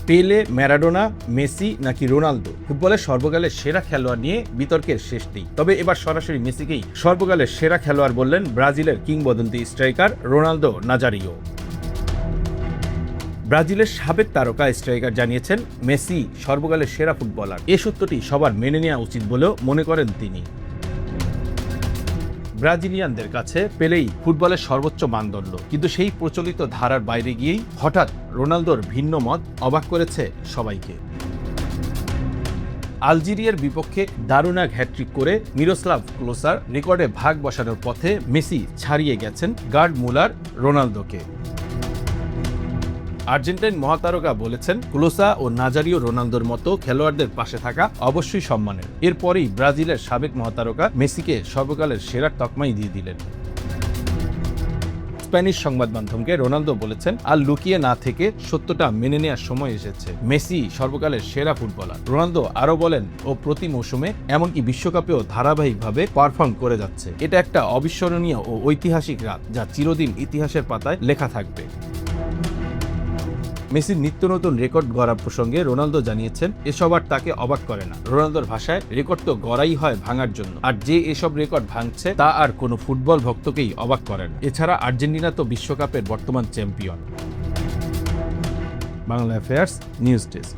পেলে, Maradona, Messi নাকি Ronaldo, ফুটবলের সর্বকালের সেরা খেলোয়াড় নিয়ে বিতর্কের শেষ নেই। তবে এবার সরাসরি মেসিকেই সর্বকালের সেরা খেলোয়াড় বললেন ব্রাজিলের কিংবদন্তি স্ট্রাইকার রোনালদো নাজারিও। ব্রাজিলের সাবেক তারকা স্ট্রাইকার জানিয়েছেন মেসি সর্বকালের সেরা ফুটবলার। এ সত্যটি সবার মেনে নেওয়া উচিত বলেও মনে করেন তিনি। ব্রাজিলিয়ানদের কাছে পেলেই ফুটবলের সর্বোচ্চ মানদণ্ড, কিন্তু সেই প্রচলিত ধারার বাইরে গিয়েই হঠাৎ রোনালদোর ভিন্ন মত অবাক করেছে সবাইকে। আলজেরিয়ার বিপক্ষে দারুণ এক হ্যাট্রিক করে মিরোস্লাভ ক্লোসার রেকর্ডে ভাগ বসানোর পথে মেসি ছাড়িয়ে গেছেন গার্ড মুলার রোনালদোকে। আর্জেন্টাইন মহাতারকা বলেছেন ক্লোসা ও নাজারিও রোনালদোর মতো খেলোয়াড়দের পাশে থাকা অবশ্যই সম্মানের। এরপরেই ব্রাজিলের সাবেক মহাতারকা মেসিকে সর্বকালের সেরার তকমাই দিয়ে দিলেন। স্প্যানিশ সংবাদ মাধ্যমকে রোনালদো বলেছেন, আর লুকিয়ে না থেকে সত্যটা মেনে নেওয়ার সময় এসেছে। মেসি সর্বকালের সেরা ফুটবলার। রোনালদো আরও বলেন, ও প্রতি মৌসুমে এমনকি বিশ্বকাপেও ধারাবাহিকভাবে পারফর্ম করে যাচ্ছে। এটা একটা অবিস্মরণীয় ও ঐতিহাসিক রাত, যা চিরদিন ইতিহাসের পাতায় লেখা থাকবে। মেসির নিত্য নতুন রেকর্ড গড়া প্রসঙ্গে রোনালদো জানিয়েছেন, এসব আর তাকে অবাক করে না। রোনালদোর ভাষায়, রেকর্ড তো গড়াই হয় ভাঙার জন্য, আর যে এসব রেকর্ড ভাঙছে তা আর কোনো ফুটবল ভক্তকেই অবাক করে না। এছাড়া আর্জেন্টিনা তো বিশ্বকাপের বর্তমান champion. Bangla affairs news desk.